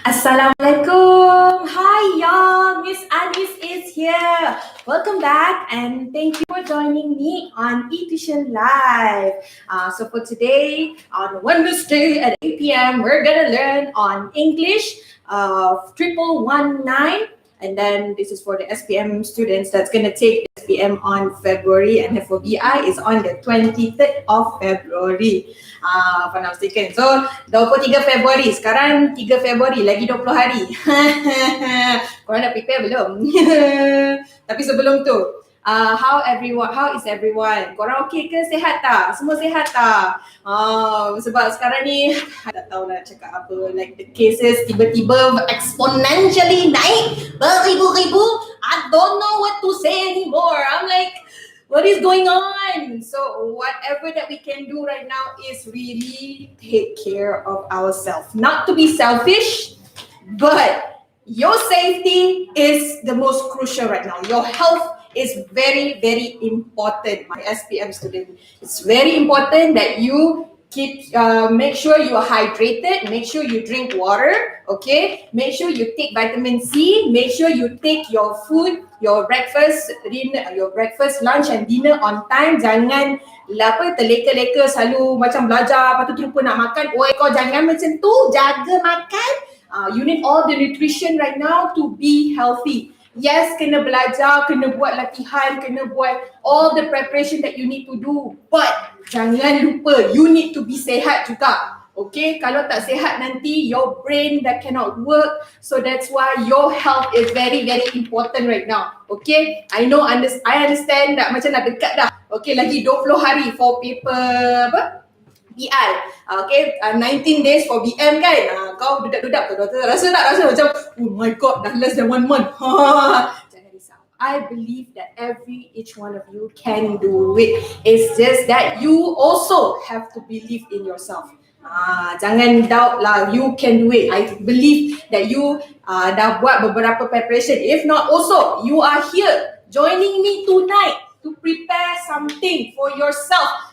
Assalamualaikum. Hi y'all, Miss Anis is here. Welcome back and thank you for joining me on eTuisyenLive. So for today, on Wednesday at 8 p.m, we're gonna learn on English 1119. And then this is for the SPM students that's going to take SPM on February, and for BI is on the 23rd of February. If I'm not mistaken. So 23 Februari, sekarang 3 Februari, lagi 20 hari. Korang dah prepare belum? Tapi sebelum tu, how is everyone? Korang okay ke? Sihat tak? Semua sihat tak? Sebab sekarang ni tak tahu nak cakap apa, like the cases tiba-tiba exponentially naik beribu-ribu. I don't know what to say anymore. I'm like, what is going on? So whatever that we can do right now is really take care of ourselves. Not to be selfish, but your safety is the most crucial right now. Your health is very, very important, my SPM student. It's very important that you make sure you are hydrated, make sure you drink water, okay? Make sure you take vitamin C, make sure you take your food, your breakfast, lunch and dinner on time. Jangan terleka-leka selalu macam belajar, lepas tu terlupa nak makan. Oi, kau jangan macam tu, jaga makan. You need all the nutrition right now to be healthy. Yes, kena belajar, kena buat latihan, kena buat all the preparation that you need to do. But jangan lupa, you need to be sihat juga. Okay, kalau tak sihat nanti your brain that cannot work. So that's why your health is very, very important right now. Okay, I understand that macam dah dekat dah. Okay, lagi 20 hari for paper BI. Okay, 19 days for BM kan. Kau dudak-dudak tu, rasa macam, oh my god, dah less than 1 month. Jangan risau. I believe that each one of you can do it. It's just that you also have to believe in yourself. Jangan doubt lah, you can do it. I believe that you dah buat beberapa preparation. If not, also you are here joining me tonight to prepare something for yourself.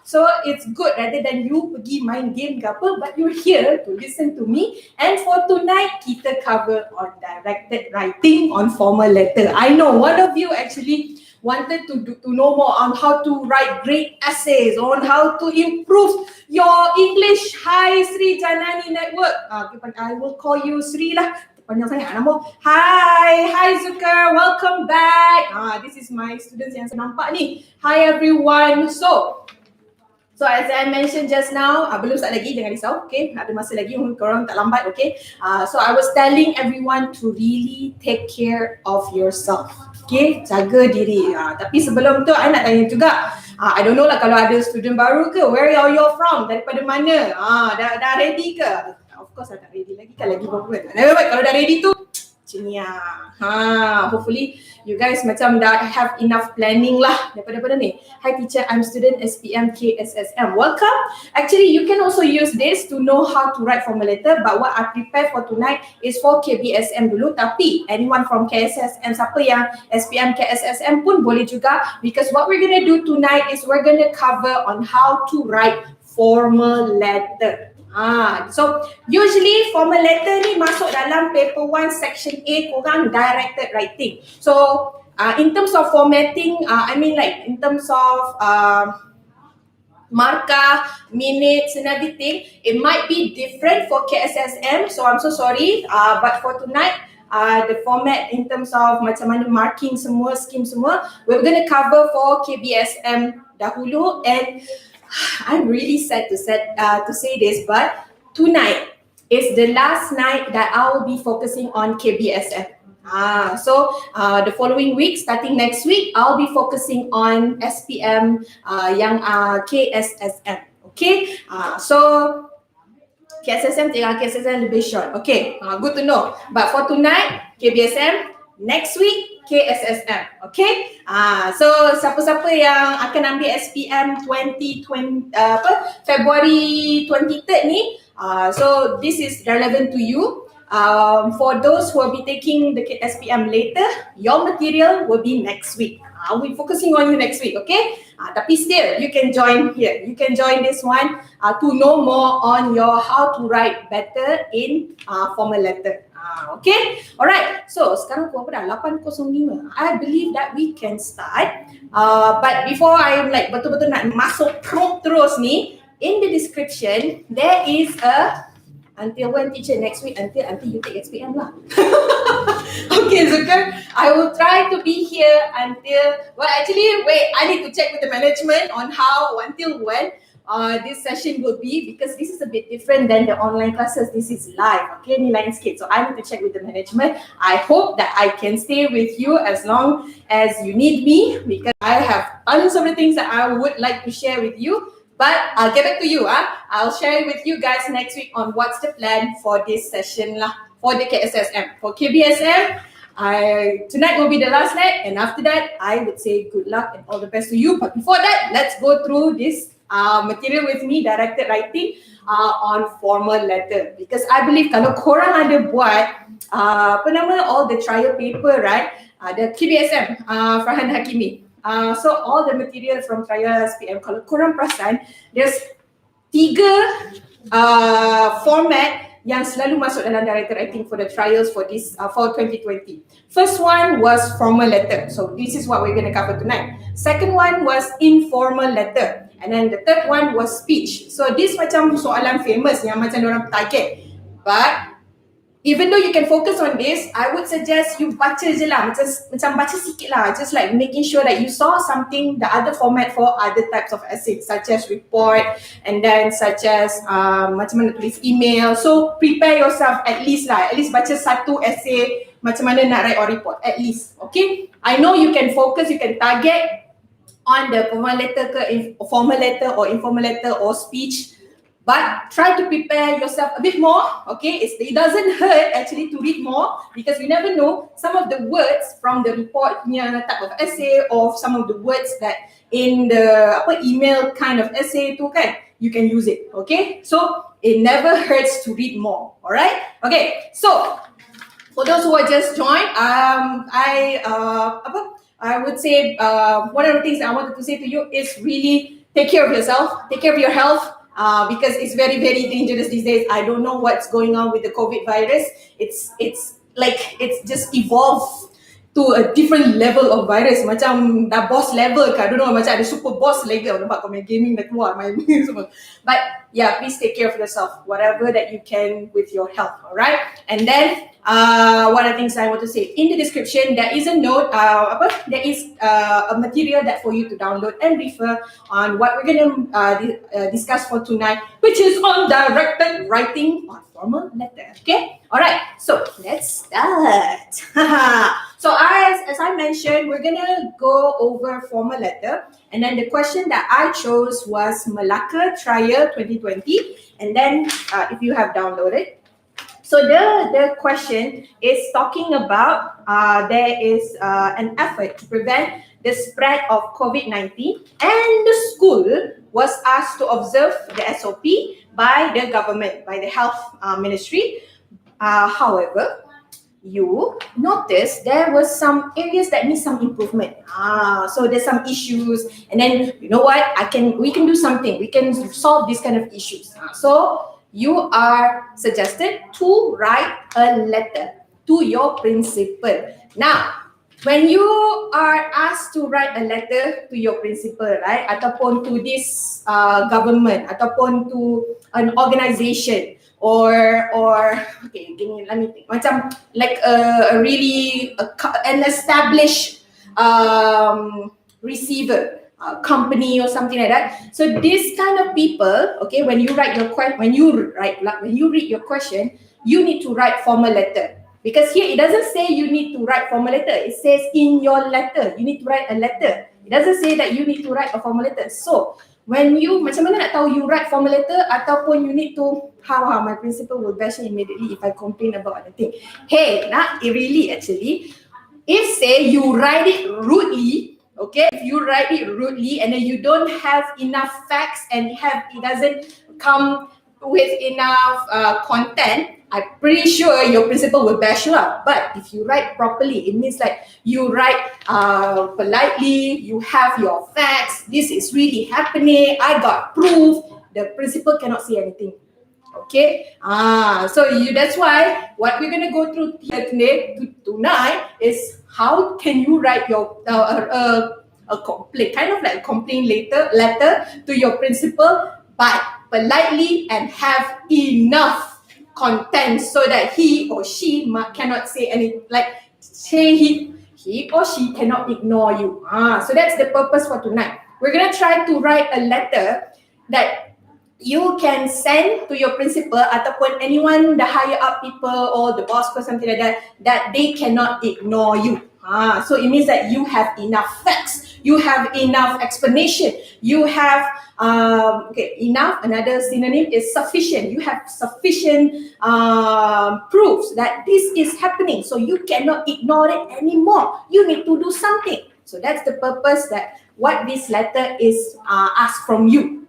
So it's good rather than you pergi main game ke apa, but you're here to listen to me. And for tonight, kita cover on directed writing on formal letter. I know one of you actually wanted to know more on how to write great essays, on how to improve your English. Hi Sri Janani Network. I will call you Sri lah. Panjang sangat nama. Hi Zucker, welcome back. This is my students yang saya nampak ni. Hi everyone. So as I mentioned just now, belum start lagi, jangan risau, okay? Ada masa lagi, korang tak lambat, okay? So I was telling everyone to really take care of yourself, okay? Jaga diri. Tapi sebelum tu, I nak tanya juga, I don't know lah kalau ada student baru ke, where are you from? Daripada mana? Dah ready ke? Of course I tak ready lagi kan, lagi berapa kan? Never mind, kalau dah ready tu, Kimia. Hopefully you guys macam dah have enough planning lah daripada ni. Hi teacher, I'm student SPM KSSM. Welcome. Actually, you can also use this to know how to write formal letter, but what I prepare for tonight is for KBSM dulu. Tapi anyone from KSSM, siapa yang SPM KSSM pun boleh juga, because what we're gonna do tonight is we're gonna cover on how to write formal letter. So usually formal letter ni masuk dalam paper 1 section A korang, directed writing. So in terms of formatting, I mean like in terms of markah, minutes and everything, it might be different for KSSM, so I'm so sorry, but for tonight, the format in terms of macam mana marking semua, scheme semua, we're going to cover for KBSM dahulu. And I'm really sad to say this, but tonight is the last night that I will be focusing on KBSM. So the following week, starting next week, I'll be focusing on SPM yang KSSM. Okay, so KSSM tinggal KSSM lebih short. Okay, good to know. But for tonight, KBSM, next week KSSM. Okay, so siapa-siapa yang akan ambil SPM 2020 February 23rd ni, so this is relevant to you. For those who will be taking the SPM later, your material will be next week. I'll be focusing on you next week, okay? Tapi still, you can join here. You can join this one to know more on your how to write better in formal letter. Okay? Alright, so sekarang pukul berapa dah? 8.05. I believe that we can start. But before I like betul-betul nak masuk prompt terus ni, in the description, there is a until when teacher next week until you take SPM lah. Okay, Zucker, I will try to be here until, well actually wait, I need to check with the management on how until when this session will be, because this is a bit different than the online classes. This is live, okay, ni lain sikit. So I need to check with the management. I hope that I can stay with you as long as you need me, because I have tons of the things that I would like to share with you. But I'll get back to you. I'll share it with you guys next week on what's the plan for this session lah, for the KSSM. For KBSM, tonight will be the last night, and after that, I would say good luck and all the best to you. But before that, let's go through this material with me, directed writing on formal letter. Because I believe kalau korang ada buat all the trial paper, right? The KBSM, Farhan Hakimi. So all the material from trial SPM, kalau korang perasan, there's 3 format yang selalu masuk dalam directed writing for the trials for this for 2020. First one was formal letter. So this is what we're going to cover tonight. Second one was informal letter. And then the third one was speech. So this macam soalan famous yang macam orang target. But even though you can focus on this, I would suggest you baca je lah, macam baca sikit lah, just like making sure that you saw something, the other format for other types of essays, such as report, and then such as macam mana tulis email. So prepare yourself at least baca satu essay macam mana nak write or report, at least, okay? I know you can focus, you can target on the formal letter ke formal letter or informal letter or speech, but try to prepare yourself a bit more, okay? It doesn't hurt actually to read more, because you never know some of the words from the report type of essay, or some of the words that in the email kind of essay tu kan, you can use it, okay? So it never hurts to read more, alright? Okay, so for those who are just joined, I would say one of the things that I wanted to say to you is really take care of yourself, take care of your health. Because it's very, very dangerous these days. I don't know what's going on with the COVID virus. It's like it's just evolved to a different level of virus. Macam dah boss level ke, I don't know, macam ada super boss level. Nampak kau main gaming dah keluar main semua. But yeah, please take care of yourself, whatever that you can with your health, alright? And then one of the things I want to say, in the description there is a note, there is a material that for you to download and refer on what we're going to discuss for tonight, which is on directed writing on formal letter. Okay, all right, so let's start. So as I mentioned, we're gonna go over formal letter, and then the question that I chose was Malacca Trial 2020, and then if you have downloaded. So the question is talking about there is an effort to prevent the spread of COVID-19, and the school was asked to observe the SOP by the government, by the health ministry. However, you notice there was some areas that need some improvement. So there's some issues, and then you know what? We can do something. We can solve these kind of issues. So you are suggested to write a letter to your principal. Now, when you are asked to write a letter to your principal, right, ataupun to this government, ataupun to an organisation, or okay, let me think, macam like an established receiver, company or something like that. So this kind of people, okay, when you read your question, you need to write formal letter. Because here it doesn't say you need to write formal letter. It says in your letter, you need to write a letter. It doesn't say that you need to write a formal letter. So when you, macam mana nak tahu you write formal letter, ataupun you need to, how my principal will bash me immediately if I complain about anything. Hey, not really actually. If say you write it rudely, okay, if you write it rudely and then you don't have enough facts and it doesn't come with enough content, I'm pretty sure your principal will bash you up. But if you write properly, it means like you write politely, you have your facts, this is really happening, I got proof, the principal cannot say anything. Okay, so that's why what we're gonna go through here today, tonight, is how can you write your a complaint, kind of like a complaint letter to your principal, but politely and have enough content so that he or she cannot say any, like say he or she cannot ignore you. So that's the purpose for tonight. We're gonna try to write a letter that you can send to your principal ataupun anyone, the higher up people or the boss or something like that, that they cannot ignore you. So it means that you have enough facts, you have enough explanation, you have enough, another synonym is sufficient. You have sufficient proofs that this is happening, so you cannot ignore it anymore. You need to do something. So that's the purpose, that what this letter is asked from you.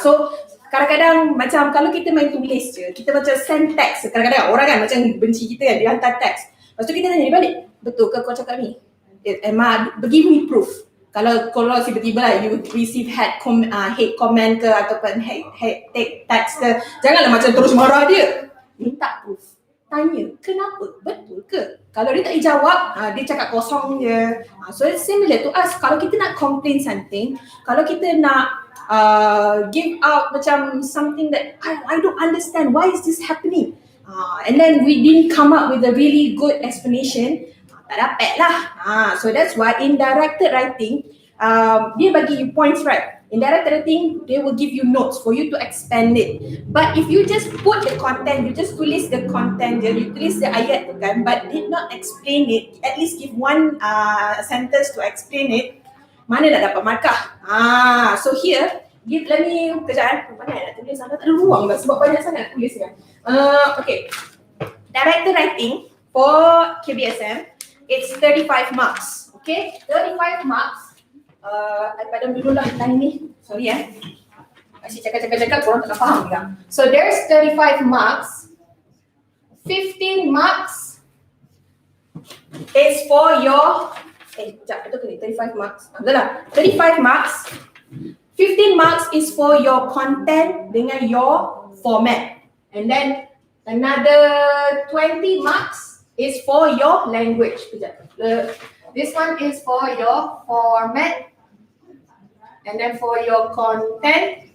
So kadang-kadang macam kalau kita main tulis je, kita macam send text. Kadang-kadang orang kan macam benci kita kan, dia hantar text. Lepas tu kita tanya dia balik, betul ke kau cakap ni? Give me proof. Kalau tiba-tiba lah you receive hate comment ke ataupun hate text ke, janganlah macam terus marah dia. Minta proof. Tanya, kenapa? Betul ke? Kalau dia tak jawab, dia cakap kosong je. So it's similar to us. Kalau kita nak complain something, kalau kita nak give out macam something that I don't understand, why is this happening? And then we didn't come up with a really good explanation, tak dapat lah. So that's why in directed writing, dia bagi you points, right? In directed writing, they will give you notes for you to expand it. But if you just put the content, you just tulis the content, you tulis the ayat tu kan, but did not explain it, at least give one sentence to explain it, mana nak dapat markah? So here, let me, kejap mana nak tulis, tak ada ruang lah sebab banyak sangat tulis kan. Okay, directed writing for KBSM, it's 35 marks. Okay, 35 marks. I padam dulu lah time ni. Sorry Asyik cakap-cakap korang tak faham juga. So there's 35 marks. 15 marks is for your betul ke ni? 35 marks. Betul lah. 35 marks. 15 marks is for your content dengan your format. And then another 20 marks is for your language. This one is for your format. And then for your content,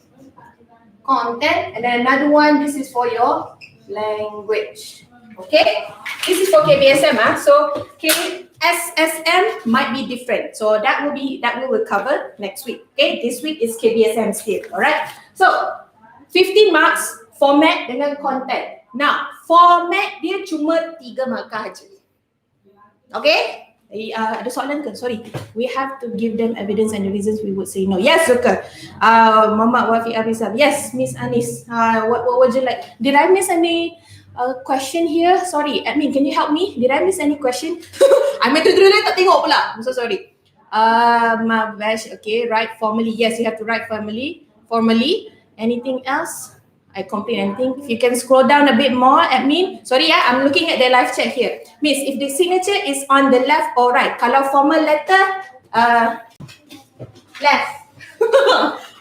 and then another one, this is for your language. Okay, this is for KBSM. So KSSM might be different. So that we will cover next week. Okay, this week is KBSM still. Alright. So 15 marks format dengan content. Now format dia cuma 3 markah aja. Okay. Ada soalan ke? Sorry. We have to give them evidence and the reasons we would say no. Yes, Zuka. Muhammad Wafi Abisam. Yes, Miss Anis. What would you like? Did I miss any question here? Sorry, admin, can you help me? Did I miss any question? I meant to do that, tak tengok pula. I'm so sorry. Okay, write formally. Yes, you have to write formally. Anything else? I complain anything. If you can scroll down a bit more, admin. Sorry I'm looking at the live chat here. Miss, if the signature is on the left or right, kalau formal letter, left.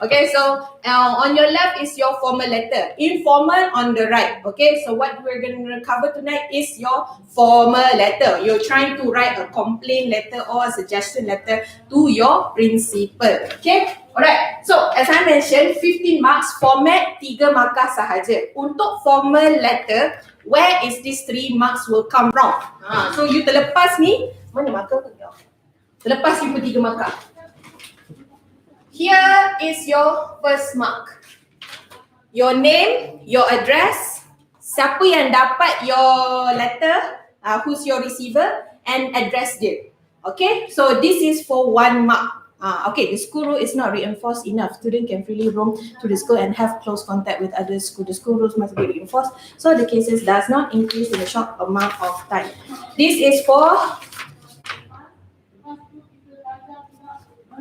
Okay, so on your left is your formal letter. Informal on the right. Okay, so what we're going to cover tonight is your formal letter. You're trying to write a complaint letter or a suggestion letter to your principal. Okay. Alright, so as I mentioned, 15 marks, format 3 markah sahaja. Untuk formal letter, where is these 3 marks will come from? So you terlepas ni, mana markah tu? Terlepas you put 3 markah. Here is your first mark. Your name, your address, siapa yang dapat your letter, who's your receiver, and address dia. Okay, so this is for 1 mark. Okay, the school rule is not reinforced enough. Student can freely roam to the school and have close contact with other school. The school rules must be reinforced so the cases does not increase in a short amount of time. This is for,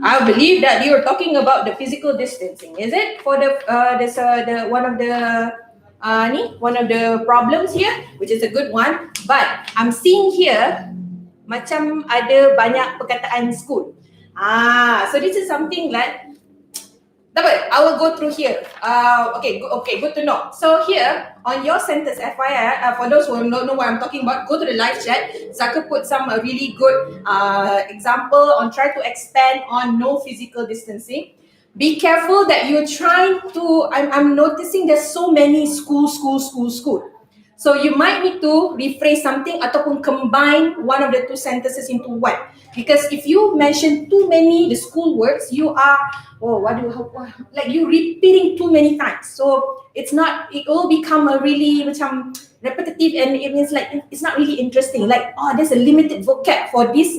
I believe that you are talking about the physical distancing. Is it for the one of the Ni one of the problems here, which is a good one. But I'm seeing here macam ada banyak perkataan school. So this is something like, I will go through here. Okay, good to know. So here on your sentence, FYI, for those who don't know what I'm talking about, go to the live chat. Zaka put some really good example on try to expand on no physical distancing. Be careful that you're trying to. I'm noticing there's so many school. So you might need to rephrase something ataupun combine one of the two sentences into one. Because if you mention too many the school words, you are like you repeating too many times. So it will become a really macam repetitive, and it means like it's not really interesting. Like, there's a limited vocab for this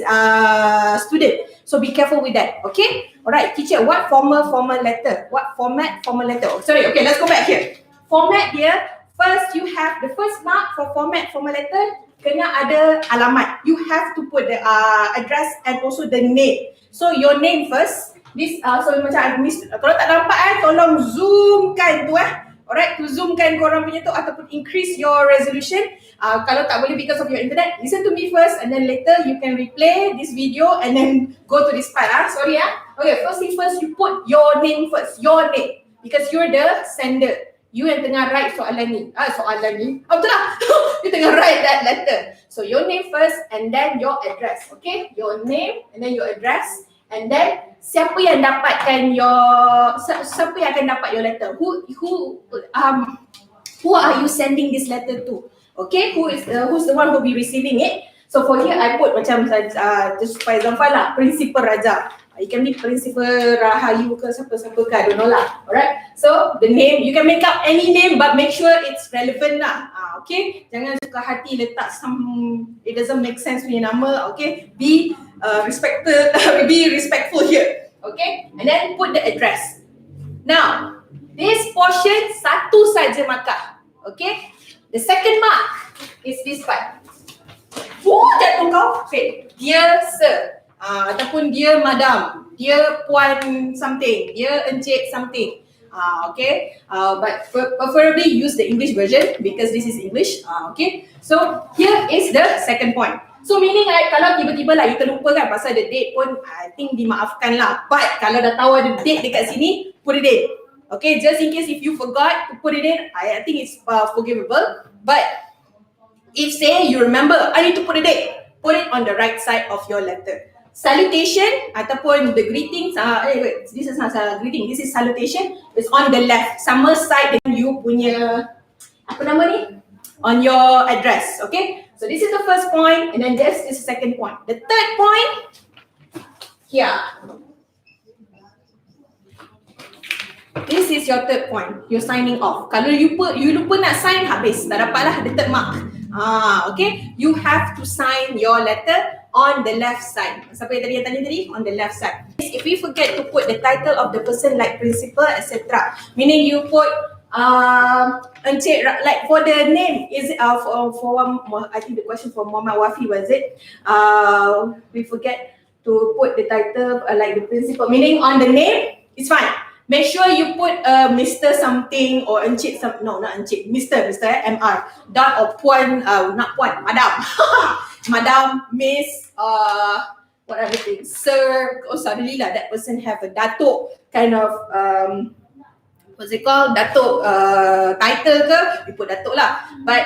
student. So be careful with that. Okay? Alright, teacher, what formal letter? What format formal letter? Okay, let's go back here. Format here. First, you have the first mark for format formal letter, kena ada alamat. You have to put the address and also the name. So your name first. This so macam I miss, kalau tak nampak tolong zoomkan tu Alright, to zoomkan korang punya tu ataupun increase your resolution. Kalau tak boleh because of your internet, listen to me first and then later you can replay this video and then go to this part. Sorry. Okay, first thing first, you put your name first. Your name. Because you're the sender. You yang tengah write soalan ni. Betul lah. You tengah write that letter. So your name first and then your address. Okay? Your name and then your address. And then siapa yang akan dapat your letter? Who are you sending this letter to? Okay? Who's the one who will be receiving it? So for here I put macam just for example lah, Prinsip Raja. It can be Prinsip Rahayu ke siapa ke, I don't know lah. Alright. So the name, you can make up any name but make sure it's relevant lah. Okay. Jangan suka hati letak it doesn't make sense punya nama. Okay. Be respectful here. Okay. And then put the address. Now, this portion satu saja markah. Okay. The second mark is this part. Jatuh kau. Okay. Dear sir. Ataupun dia madam, dia puan something, dia encik something. Okay, but preferably use the English version because this is English. Okay, so here is the second point. So meaning like kalau tiba-tiba lah you terlupa kan pasal the date pun, I think dimaafkan lah. But kalau dah tahu ada date dekat sini, put it in. Okay, just in case if you forgot to put it in, I think it's forgivable. But if say you remember, I need to put a date, put it on the right side of your letter. Salutation ataupun the greetings, this is not greeting, this is salutation, is on the left, sama side dengan you punya on your address. Okay, so this is the first point and then this is the second point. The third point here, this is your third point. You're signing off. Kalau you lupa nak sign, habis, tak dapat lah the third mark. Okay, you have to sign your letter on the left side. Siapa yang tanya tadi? On the left side. If we forget to put the title of the person like principal, etc., meaning you put encik, like for the name, is it for one, I think the question for Muhammad Wafi was it? We forget to put the title like the principal, meaning on the name, it's fine. Make sure you put Mr. something or encik not encik, Mr. MR. Dot or puan, not puan, madam. Madam, Miss, what other things? Sir, suddenly lah that person have a datuk kind of, what's it called? Datuk title ke? You put datuk lah. But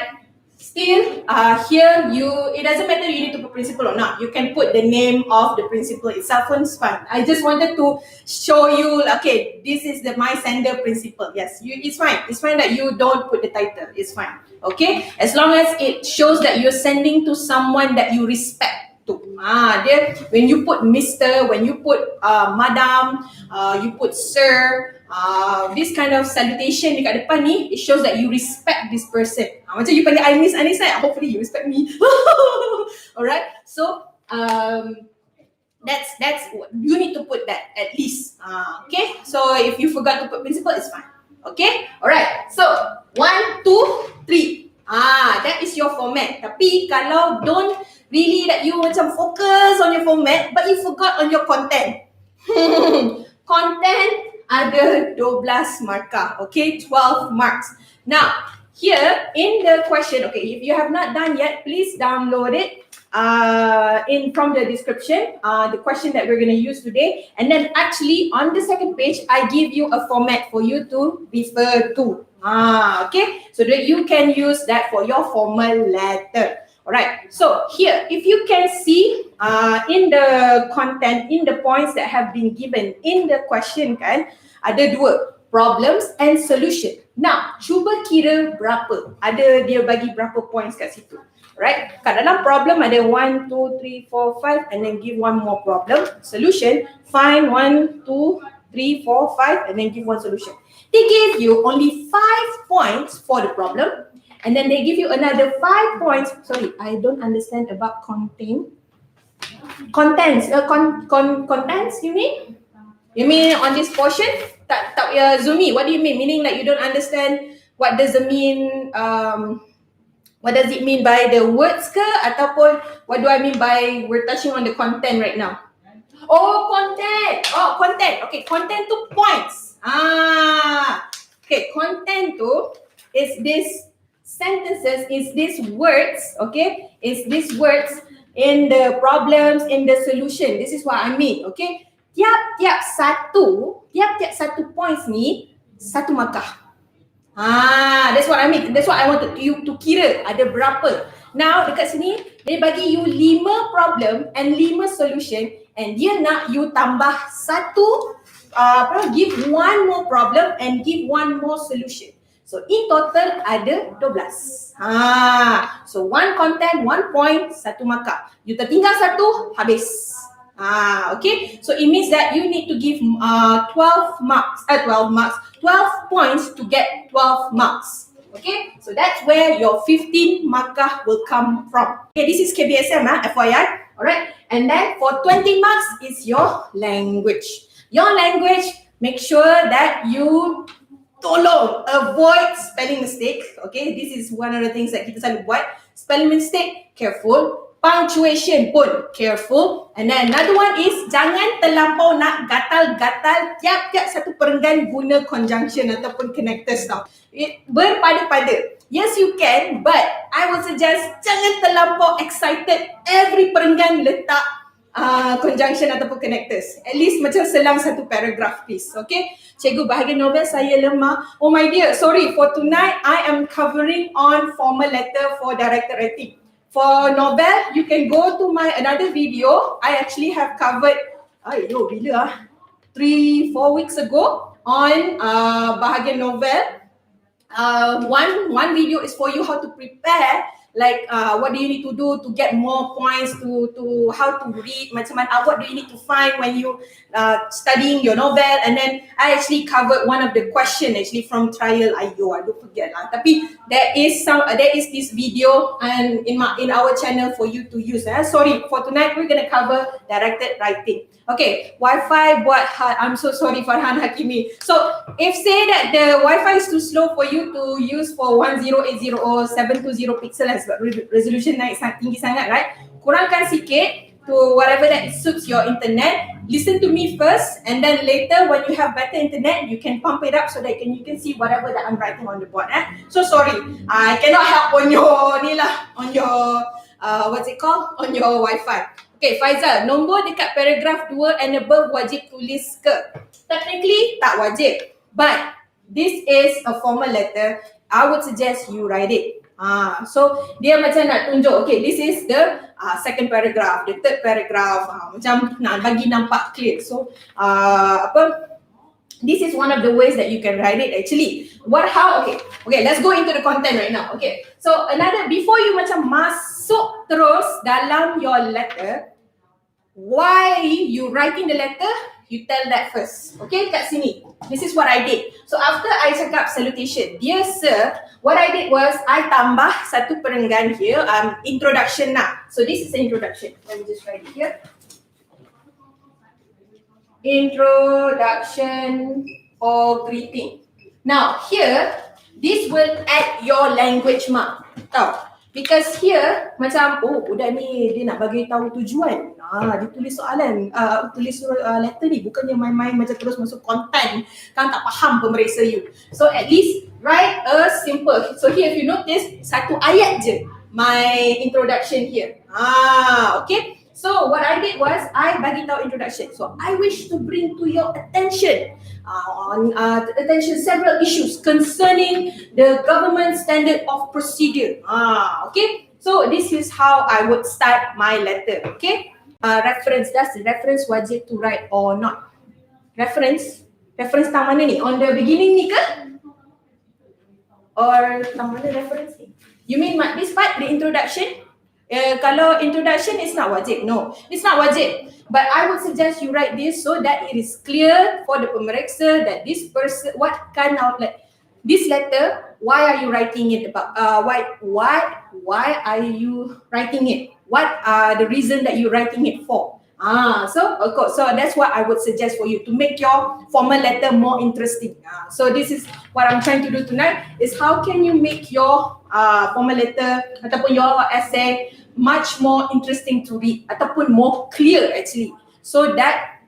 still, here it doesn't matter you need to put principal or not. You can put the name of the principal itself, it's fine. I just wanted to show you, okay, this is my sender principal. Yes, it's fine. It's fine that you don't put the title. It's fine. Okay, as long as it shows that you're sending to someone that you respect to. When you put Mr., when you put Madam, you put Sir, this kind of salutation dekat depan ni, it shows that you respect this person. Macam you panggil Anis, hopefully you respect me. Alright, so that's you need to put that at least. Okay, so if you forgot to put principal, it's fine. Okay, alright. So 1, 2, 3. That is your format. Tapi kalau don't really that you macam focus on your format, but you forgot on your content. Content ada 12 markah, okay, 12 marks. Now, here in the question, okay, if you have not done yet, please download it from the description, the question that we're going to use today. And then actually on the second page, I give you a format for you to refer to. Okay, so that you can use that for your formal letter. Alright, so here, if you can see in the content, in the points that have been given in the question kan, ada dua, problems and solution. Now, cuba kira berapa. Ada dia bagi berapa points kat situ. Right? Kat dalam problem ada 1, 2, 3, 4, 5 and then give one more problem. Solution, find 1, 2, 3, 4, 5 and then give one solution. They gave you only 5 points for the problem. And then they give you another 5 points. Sorry, I don't understand about contents. Contents, you mean? You mean on this portion? Tak Zumi, what do you mean? Meaning that you don't understand what does it mean? What does it mean by the words ke? Ataupun what do I mean by we're touching on the content right now? Oh, content. Oh, content. Okay, content tu points. Okay, content tu is this sentences, is these words, okay? Is these words in the problems, in the solution. This is what I mean, okay? Tiap-tiap satu points ni, satu markah. That's what I mean. That's what I wanted you to kira. Ada berapa. Now, dekat sini, dia bagi you 5 problem and 5 solution and dia nak you tambah satu, give one more problem and give one more solution. So in total ada 12. So one content, 1 point, satu markah. You tertinggal satu, habis. Okay. So it means that you need to give 12 points to get 12 marks. Okay. So that's where your 15 markah will come from. Okay, this is KBSM, FYI. Alright. And then for 20 marks is your language. Your language, make sure that you tolong avoid spelling mistake. Okay, this is one of the things that kita selalu buat. Spelling mistake, careful. Punctuation pun careful. And then another one is jangan terlampau nak gatal-gatal tiap-tiap satu perenggan guna conjunction ataupun connectors tau. Berpada-pada. Yes, you can, but I would suggest jangan terlampau excited every perenggan letak conjunction ataupun connectors. At least macam selang satu paragraph please. Okay. Cikgu, bahagian novel saya lemah. Oh my dear, sorry, for tonight I am covering on formal letter for directed writing. For novel, you can go to my another video. I actually have covered, 3-4 weeks ago on bahagian novel. One video is for you how to prepare, like what do you need to do to get more points, to how to read, macam mana, what do you need to find when you studying your novel. And then I actually covered one of the question actually from trial. I don't forget lah. Tapi there is this video and in our channel for you to use. Sorry, for tonight we're gonna cover directed writing. Okay, Wi-Fi buat hard. I'm so sorry Farhan Hakimi. So if say that the Wi-Fi is too slow for you to use for 1080 or 720 pixel as resolution naik tinggi sangat, right? Kurangkan sikit to whatever that suits your internet. Listen to me first and then later when you have better internet, you can pump it up so that you can see whatever that I'm writing on the board. So sorry, I cannot help on your what's it called? On your Wi-Fi. Okay, Faizal, nombor dekat paragraph 2 and above wajib tulis ke? Technically, tak wajib. But this is a formal letter. I would suggest you write it. So dia macam nak tunjuk, okay, this is the second paragraph, the third paragraph, macam nak bagi nampak clear. So this is one of the ways that you can write it actually. Okay, let's go into the content right now. Okay, so before you macam masuk terus dalam your letter, why you writing the letter, you tell that first. Okay, kat sini. This is what I did. So after I cakap salutation, dear sir, what I did was I tambah satu perenggan here, introduction now. So this is the introduction. Let me just write it here. Introduction or greeting. Now here, this will add your language mark. Because here macam budak ni dia nak bagi tahu tujuan. Dia tulis soalan, tulis letter ni bukannya main-main macam terus masuk konten. Kan tak faham pemeriksa you. So at least write a simple. So here if you notice satu ayat je my introduction here. Okay. So what I did was I bagi tahu introduction. So I wish to bring to your attention several issues concerning the government standard of procedure. Okay. So this is how I would start my letter. Okay. Reference. Does the reference wajib to write or not? Reference tang mana ni? On the beginning ni ke? Or tang mana reference ni? You mean this part, the introduction? Kalau introduction is not wajib. No, it's not wajib. But I would suggest you write this so that it is clear for the pemeriksa that this person, what kind of this letter, why are you writing it about? Why are you writing it? What are the reason that you're writing it for? So of course, so that's what I would suggest for you to make your formal letter more interesting. So this is what I'm trying to do tonight, is how can you make your formal letter ataupun your essay much more interesting to read ataupun more clear actually, so that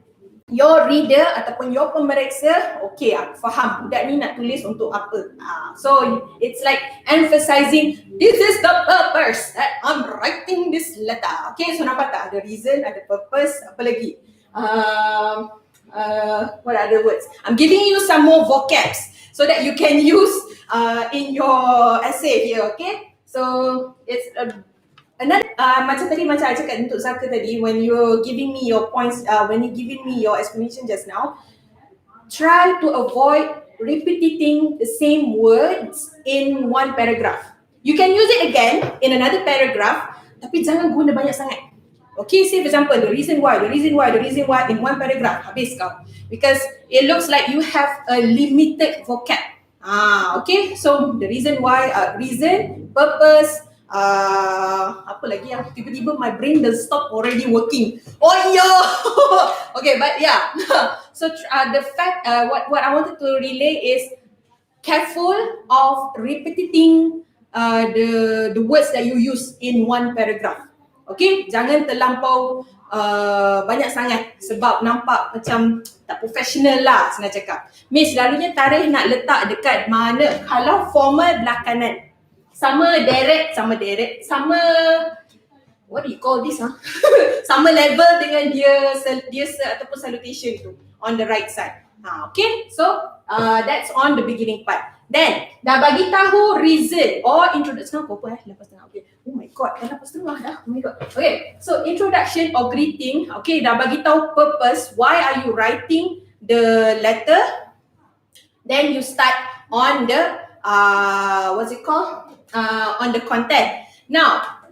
your reader ataupun your pemeriksa, okay, aku faham budak ni nak tulis untuk apa. So it's like emphasizing this is the purpose that I'm writing this letter. Okay, so nampak tak? Ada reason, ada purpose, apa lagi? What other words? I'm giving you some more vocabs so that you can use in your essay here. Okay, so it's another macam tadi, macam I cakap untuk Zaka tadi, when you're giving me your points, when you're giving me your explanation just now, try to avoid repeating the same words in one paragraph. You can use it again in another paragraph, tapi jangan guna banyak sangat. Okay, say for example, the reason why in one paragraph, habis kau. Because it looks like you have a limited vocab. Okay, so the reason why, reason, purpose, apa lagi yang tiba-tiba my brain does stop already working. Okay, but yeah. So the fact, what I wanted to relay is careful of repeating the words that you use in one paragraph. Okay, jangan terlampau banyak sangat sebab nampak macam tak professional lah senang cakap. Miss, selalunya tarikh nak letak dekat mana? Kalau formal belah kanan. Sama direct, what do you call this? Sama level dengan dia ataupun salutation tu on the right side. Okay, so that's on the beginning part. Then dah bagi tahu reason or introduction. Apa lepas tengah? Okay. Oh my god, dah lepas tengah dah. Oh my god. Okay, so introduction or greeting. Okay, dah bagi tahu purpose. Why are you writing the letter? Then you start on the what's it called? On the content. Now,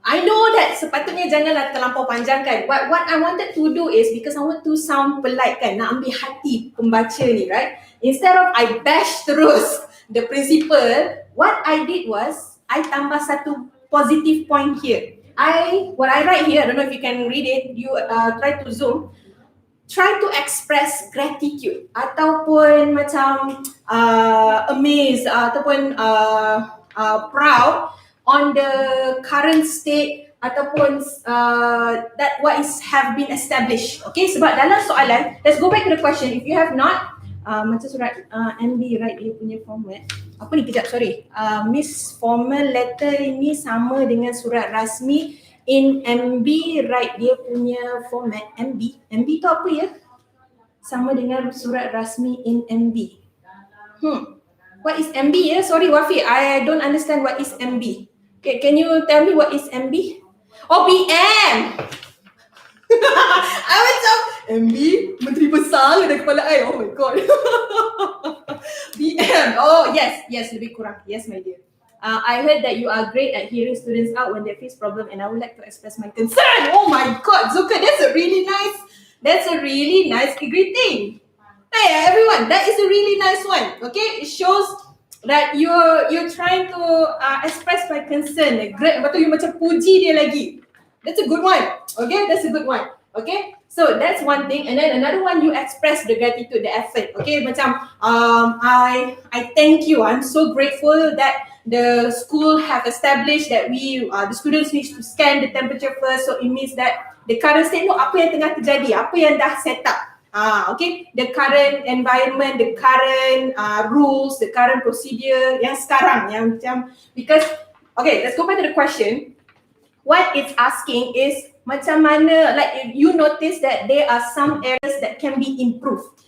I know that sepatutnya janganlah terlampau panjangkan. But what I wanted to do is, because I want to sound polite kan, nak ambil hati pembaca ni, right? Instead of I bash terus the principle, what I did was, I tambah satu positive point here. What I write here, I don't know if you can read it, you try to zoom. Try to express gratitude ataupun macam amazed ataupun proud on the current state ataupun that what is have been established. Okay, sebab dalam soalan, let's go back to the question. If you have not, macam surat MB, right, dia punya format. Apa ni, kejap, sorry. Miss, formal letter ini sama dengan surat rasmi in MB, right, dia punya format MB. MB tu apa ya? Sama dengan surat rasmi in MB. What is MB ya? Sorry Wafi, I don't understand what is MB. Okay, can you tell me what is MB? Oh, BM. I macam MB, Menteri Besar ada kepala I. Oh my god. BM. Oh yes, lebih kurang. Yes my dear. I heard that you are great at hearing students out when they face problem, and I would like to express my concern. Oh my god, Zuka, that's a really nice greeting. Hey everyone, that is a really nice one. Okay, it shows that you're trying to express my concern. Great, betul, you macam puji dia lagi. That's a good one. Okay, that's a good one. Okay, So that's one thing, and then another one, you express the gratitude, the effort. Okay, macam I thank you. I'm so grateful that the school have established that the students need to scan the temperature first. So it means that the current state, apa yang tengah terjadi, apa yang dah set up. Okay, the current environment, the current rules, the current procedure yang sekarang, yang macam, because okay, let's go back to the question. What it's asking is macam mana, like you notice that there are some areas that can be improved.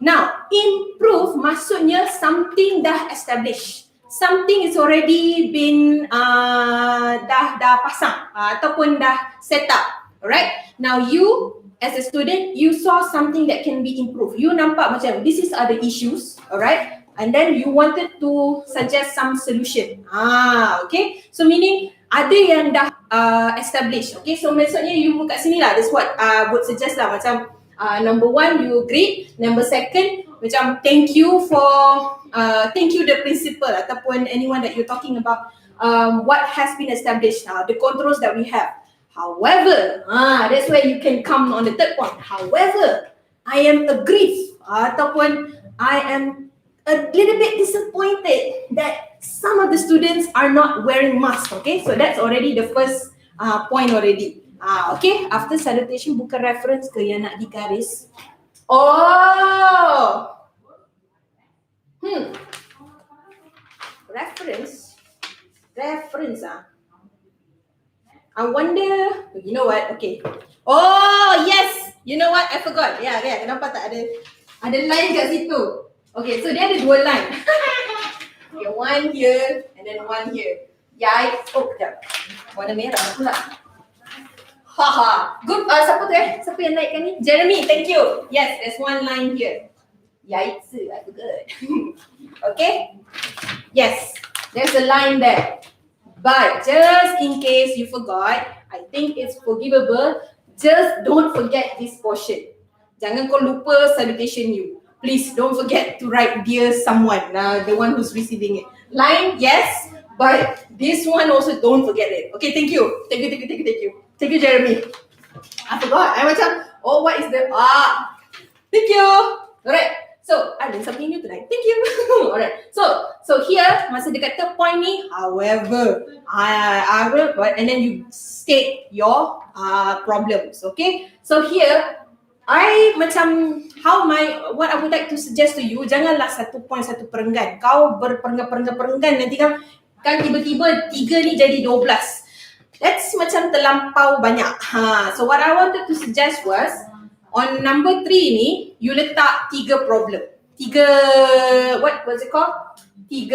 Now, improve maksudnya something dah established. Something is already been dah pasang ataupun dah set up. Alright? Now you as a student, you saw something that can be improved. You nampak macam this is other issues, alright? And then you wanted to suggest some solution. Okay? So meaning ada yang dah established. Okay, so maksudnya you kat sini lah, that's what I would suggest lah. Macam number one, you agree. Number second, macam thank you the principal ataupun anyone that you're talking about, what has been established, the controls that we have. However, that's where you can come on the third point. However, I am aggrieved ataupun I am a little bit disappointed that some of the students are not wearing masks. Okay, so that's already the first point already. Okay, after salutation bukan reference ke yang nak digaris. Oh, reference I wonder, you know what, okay. Oh yes, you know what, I forgot. Yeah, kenapa tak ada line kat situ. Okay, so dia ada dua line. Okay, one here and then one here. Yikes. Oh, kejap. Warna merah pula. Haha. Good. Siapa tu Siapa yang naikkan ni? Jeremy, thank you. Yes, there's one line here. Yikes. I forgot. Okay. Yes, there's a line there. But just in case you forgot, I think it's forgivable. Just don't forget this portion. Jangan kau lupa salutation you. Please don't forget to write dear someone, the one who's receiving it. Line, yes, but this one also don't forget it. Okay, thank you. Thank you, Jeremy. I forgot. I macam, what is the, thank you. Alright, so I learned something new tonight. Thank you. Alright, so here, masa dekat third point ni, however, I will, and then you state your problems, okay? So here, what I would like to suggest to you, janganlah satu point satu perenggan. Kau berperenggan nanti kan tiba-tiba 3 ni jadi 12. That's macam terlampau banyak. So what I wanted to suggest was, on number 3 ni, you letak 3 problem. 3, what was it called? 3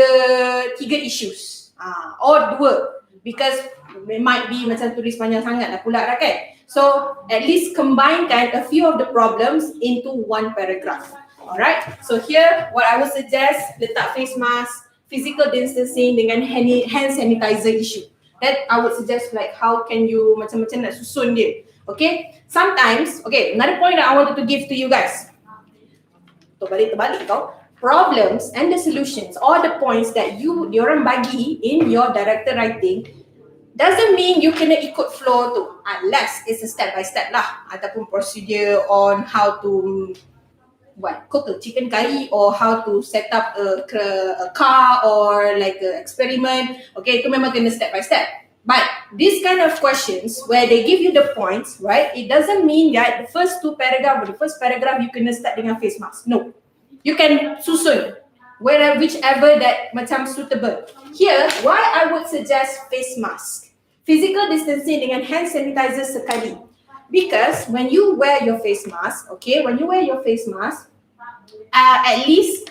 issues. Or 2. Because it might be macam tulis panjang sangat lah pula kan. So at least combine a few of the problems into one paragraph. Alright. So here what I would suggest, letak face mask, physical distancing dengan hand sanitizer issue. That I would suggest, like how can you macam-macam nak susun dia. Okay. Sometimes, okay, another point that I wanted to give to you guys. Terbalik kau. Problems and the solutions, all the points that diorang bagi in your director writing, doesn't mean you kena ikut flow tu, unless it's a step by step lah, ataupun procedure on how to cook a chicken curry or how to set up a car or like an experiment. Okay, itu memang kena step by step. But these kind of questions where they give you the points, right? It doesn't mean that the first 2 paragraph or the first paragraph you kena start dengan face mask. No, you can susun whichever that macam suitable. Here, why I would suggest face mask. Physical distancing dengan hand sanitizer sekali. Because when you wear your face mask, at least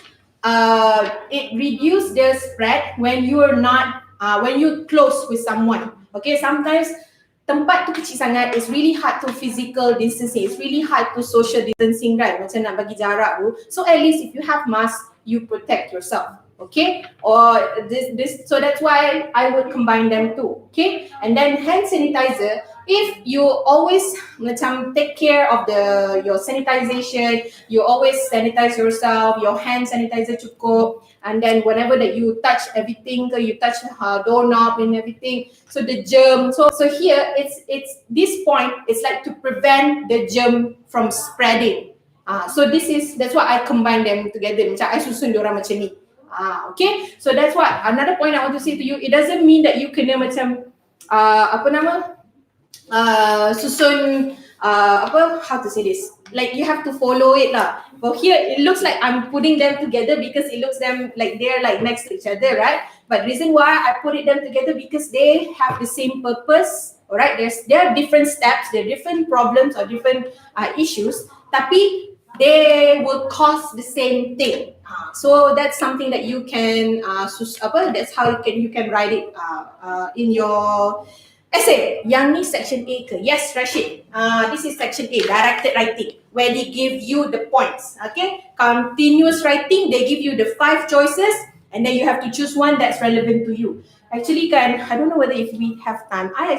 it reduces the spread when you are not, when you close with someone. Okay, sometimes tempat tu kecil sangat, it's really hard to physical distancing, it's really hard to social distancing, right? Macam nak bagi jarak tu. So at least if you have mask, you protect yourself. Okay, or this so that's why I would combine them too. Okay, and then hand sanitizer, if you always macam take care of your sanitization, you always sanitize yourself, your hand sanitizer cukup, and then whenever that you touch everything, you touch doorknob and everything, so the germ, so here it's this point, it's like to prevent the germ from spreading. So that's why I combine them together, macam I susun diorang macam ni. Okay, so that's what another point I want to say to you. It doesn't mean that you kena macam susun how to say this, like you have to follow it lah. But here it looks like I'm putting them together because it looks them like they're like next to each other, right? But reason why I put them together because they have the same purpose. Alright, there are different steps, there are different problems or different issues, tapi they will cause the same thing. So that's something that you can that's how you can write it in your essay. Yang ni section A ke? Yes, Rashid. This is section A, directed writing, where they give you the points. Okay, continuous writing, they give you the 5 choices, and then you have to choose one that's relevant to you. Actually, I don't know whether if we have time. I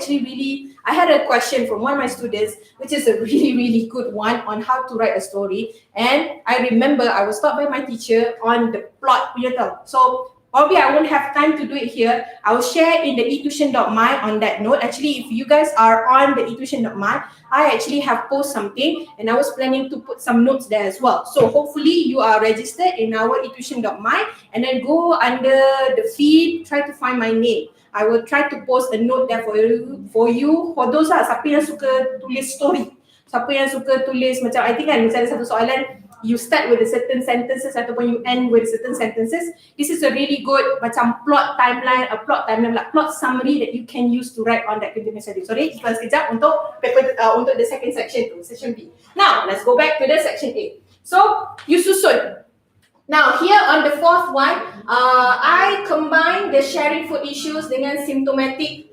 had a question from one of my students, which is a really good one on how to write a story. And I remember I was taught by my teacher on the plot. So probably I won't have time to do it here. I will share in the eTuisyen.my on that note. Actually, if you guys are on the eTuisyen.my, I actually have posted something and I was planning to put some notes there as well. So hopefully you are registered in our eTuisyen.my and then go under the feed, try to find my name. I will try to post a note there for you. For those siapa yang suka tulis story, siapa yang suka tulis macam I think kan misalnya satu soalan, you start with a certain sentences ataupun you end with certain sentences. This is a really good macam plot summary that you can use to write on that continuous study. Sorry, iklan sekejap untuk paper untuk the second section tu, section B. Now, let's go back to the section A. So, you susun. Now, here on the fourth one, I combine the sharing food issues dengan symptomatic,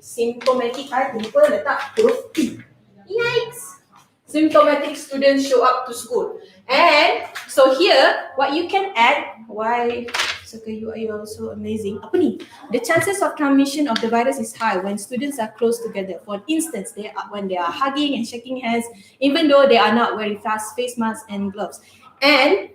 lupa letak huruf T. Yikes! Symptomatic students show up to school. And so here, what you can add, why, Suka, you are so amazing. Apa ni? The chances of transmission of the virus is high when students are close together. For instance, when they are hugging and shaking hands, even though they are not wearing face masks and gloves. And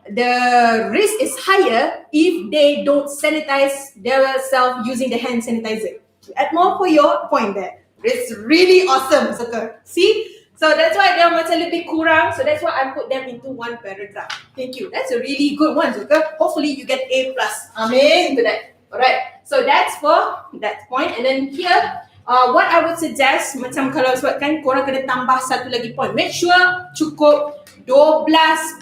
the risk is higher if they don't sanitize themselves using the hand sanitizer. To add more for your point there. It's really awesome, Suka. See? So that's why they're macam lebih kurang. So that's why I put them into one paragraph. Thank you. That's a really good one, Zuka. Hopefully you get A+. Amen to that. Alright. So that's for that point. And then here, what I would suggest, macam kalau sebabkan korang kena tambah satu lagi point. Make sure cukup 12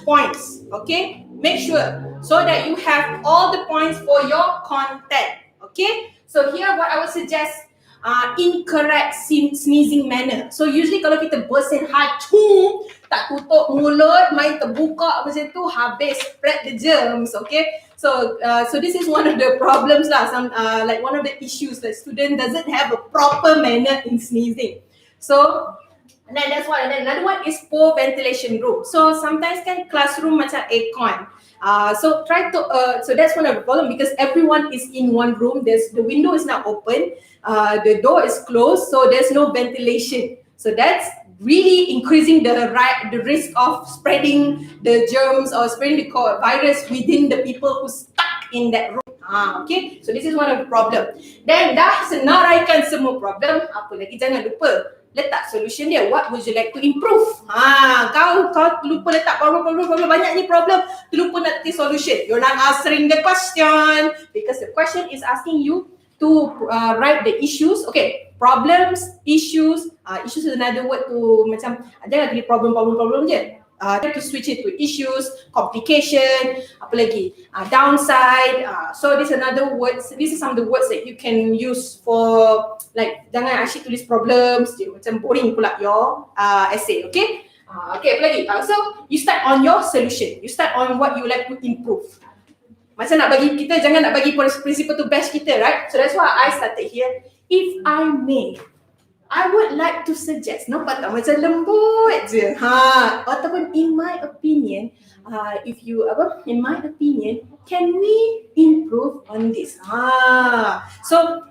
points. Okay? Make sure. So that you have all the points for your content. Okay? So here what I would suggest, incorrect sneezing manner. So usually kalau kita bersin hacung, tak tutup mulut, main terbuka macam tu, habis spread the germs. Okay, so this is one of the problems lah. Like one of the issues that student doesn't have a proper manner in sneezing. So and then that's one. And then another one is poor ventilation room. So sometimes kan classroom macam aircon. So try to so that's one of the problem because everyone is in one room. The window is not open, the door is closed, so there's no ventilation. So that's really increasing the risk of spreading the germs or spreading the virus within the people who stuck in that room. Okay, so this is one of the problem. Then dah senaraikan semua problem, apa lagi jangan lupa letak solution dia. What would you like to improve? Kau lupa letak problem banyak ni problem, lupa nak letak solution. You're not answering the question because the question is asking you to write the issues. Okay, problems, issues. Issues is another word to macam jangan tulis problem je. To switch it to issues, complication, apa lagi, downside. So this is another words. This is some of the words that you can use for like jangan asyik tulis problems je, macam boring pula your essay. Okay. Okay, apa lagi? So you start on your solution. You start on what you like to improve. Macam nak bagi kita, jangan nak bagi principle to bash kita, right? So that's why I started here. If I may, I would like to suggest, nampak tak macam lembut je. Ataupun in my opinion, in my opinion, can we improve on this? So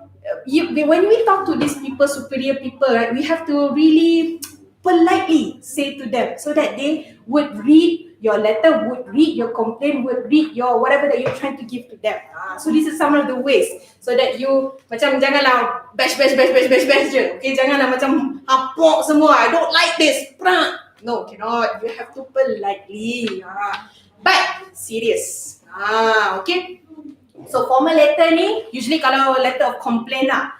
when we talk to these people, superior people, right, we have to really politely say to them so that they would read your letter, would read your complaint, would read your whatever that you're trying to give to them. So this is some of the ways so that you macam janganlah bash je. Okay, janganlah macam hapok semua. I don't like this. No, cannot. You have to politely. But serious. Okay. So formal letter ni usually kalau letter of complaint lah,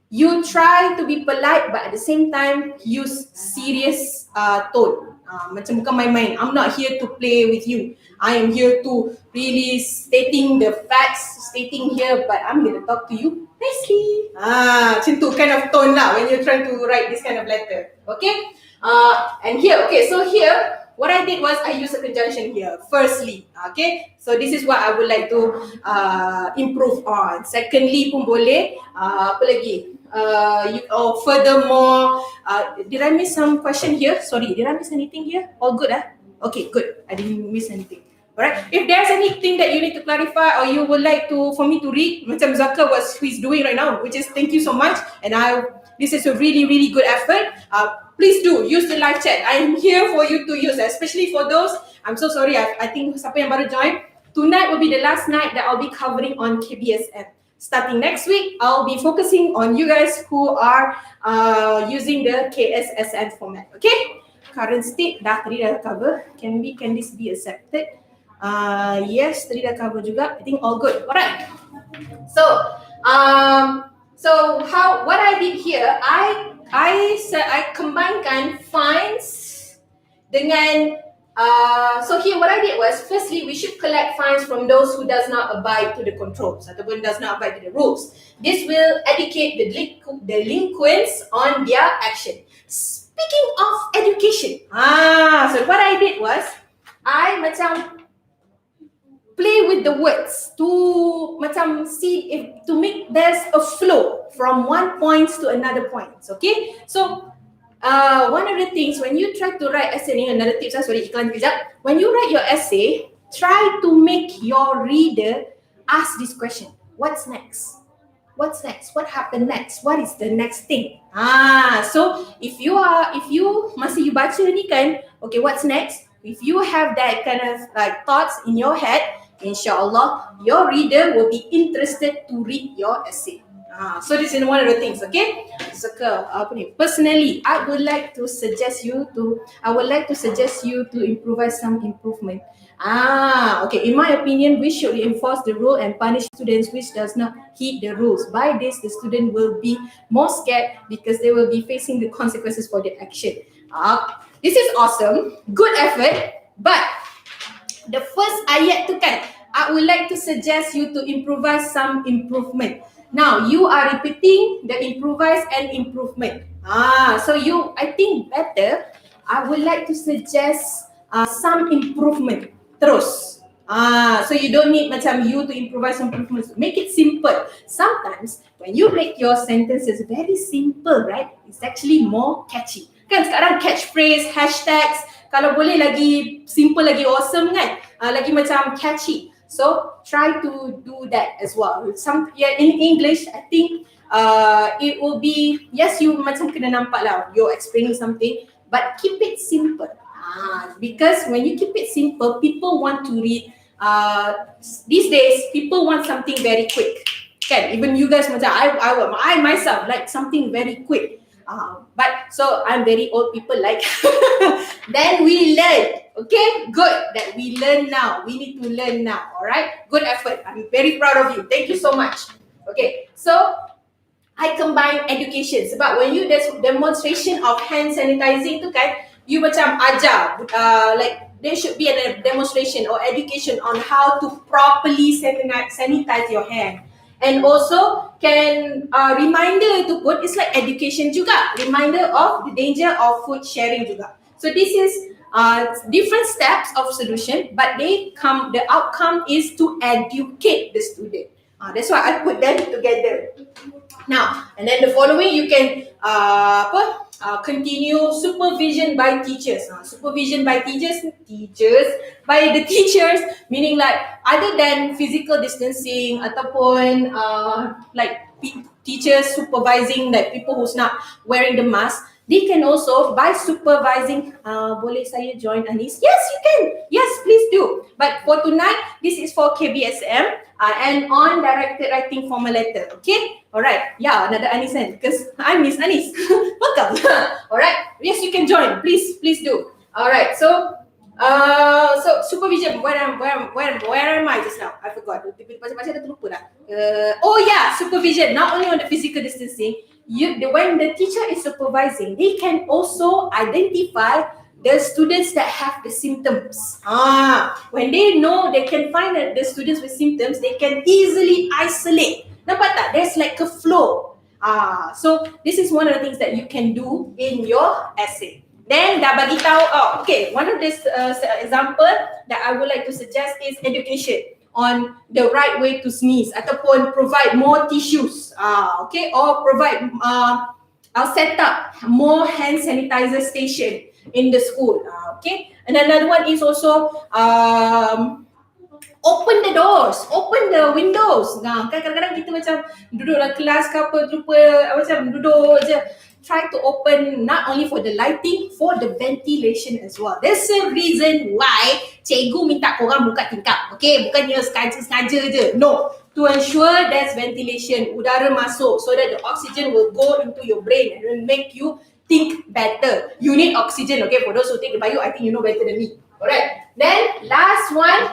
you try to be polite but at the same time use serious tone. Macam bukan main-main. I'm not here to play with you. I am here to really stating the facts, stating here, but I'm here to talk to you nicely. Macam tu kind of tone lah when you're trying to write this kind of letter. Okay? And here, okay, so here, what I did was I used a conjunction here. Firstly, okay, so this is what I would like to improve on. Secondly pun boleh. Apa lagi? Furthermore, did I miss some question here? Sorry, did I miss anything here? All good, Okay, good. I didn't miss anything. Alright, if there's anything that you need to clarify or you would like for me to read, macam Zaka he's doing right now, which is thank you so much, and this is a really, really good effort. Please do use the live chat. I'm here for you to use, especially for those. I'm so sorry. I think siapa yang baru join. Tonight will be the last night that I'll be covering on KBSM. Starting next week, I'll be focusing on you guys who are using the KSSN format. Okay? Current state tadi dah cover. Can this be accepted? Yes, tadi dah cover juga. I think all good. Alright. So what I did here, I combinedkan fines dengan so here what I did was, firstly we should collect fines from those who does not abide to the controls ataupun does not abide to the rules. This will educate the delinquents on their action. Speaking of education, so what I did was I macam play with the words to macam see if to make there's a flow from one point to another point. Okay, so one of the things when you try to write essay ni, another tips sorry iklan kejap, when you write your essay, try to make your reader ask this question: what's next? What's next? What happened next? What is the next thing? So if you masa you baca ni kan, okay, what's next? If you have that kind of like thoughts in your head, inshallah your reader will be interested to read your essay. So this is one of the things, okay? So personally, I would like to suggest you to improvise some improvement. Okay, in my opinion, we should reinforce the rule and punish students which does not heed the rules. By this, the student will be more scared because they will be facing the consequences for their action. This is awesome, good effort, but the first ayat tu kan, I would like to suggest you to improvise some improvement. Now, you are repeating the improvise and improvement. So I think better, I would like to suggest some improvement terus. So you don't need macam you to improvise some improvements. Make it simple. Sometimes, when you make your sentences very simple, right, it's actually more catchy. Kan sekarang catchphrase, hashtags, kalau boleh lagi simple, lagi awesome kan, lagi macam catchy. So try to do that as well. In English, I think it will be, yes, you macam kena nampak lah you're explaining something, but keep it simple. Because when you keep it simple, people want to read. These days, people want something very quick. Kan? Even you guys macam I myself like something very quick. But so I'm very old people like. Then we learn. Okay, good that we learn now. We need to learn now. Alright, good effort. I'm very proud of you. Thank you so much. Okay, so I combine education. Sebab when you demonstration of hand sanitizing tu kan, you macam ajar, like there should be a demonstration or education on how to properly sanitize your hand. And also can reminder to put, it's like education juga, reminder of the danger of food sharing juga. So this is different steps of solution, but the outcome is to educate the student. That's why I put them together. Now, and then the following you can continue supervision by teachers. Supervision by teachers by the teachers, meaning like other than physical distancing ataupun like teachers supervising like people who's not wearing the mask, they can also, by supervising, boleh saya join Anis? Yes, you can. Yes, please do. But for tonight, this is for KBSM and on directed writing formal letter. Okay? Alright. Yeah, another Anis then, because I miss Anis. Welcome. Alright. Yes, you can join. Please do. Alright. So supervision. Where am I just now? I forgot. Baca-baca dah terlupa dah. Oh yeah, supervision. Not only on the physical distancing. When the teacher is supervising, they can also identify the students that have the symptoms. When they know, they can find that the students with symptoms, they can easily isolate. Nampak tak? There's like a flow. So this is one of the things that you can do in your essay. Then dah bagi tahu, okay, one of this example that I would like to suggest is education on the right way to sneeze ataupun provide more tissues, okay, or provide I'll set up more hand sanitizer station in the school, okay. And another one is also open the doors, open the windows. Kan kadang-kadang kita macam duduk dalam kelas ke apa, lupa macam duduk je. Try to open not only for the lighting, for the ventilation as well. There's a reason why cikgu minta korang buka tingkap. Okay, bukannya sengaja je. No, to ensure there's ventilation, udara masuk so that the oxygen will go into your brain and will make you think better. You need oxygen, okay? For those who take the bio, I think you know better than me. Alright, then last one.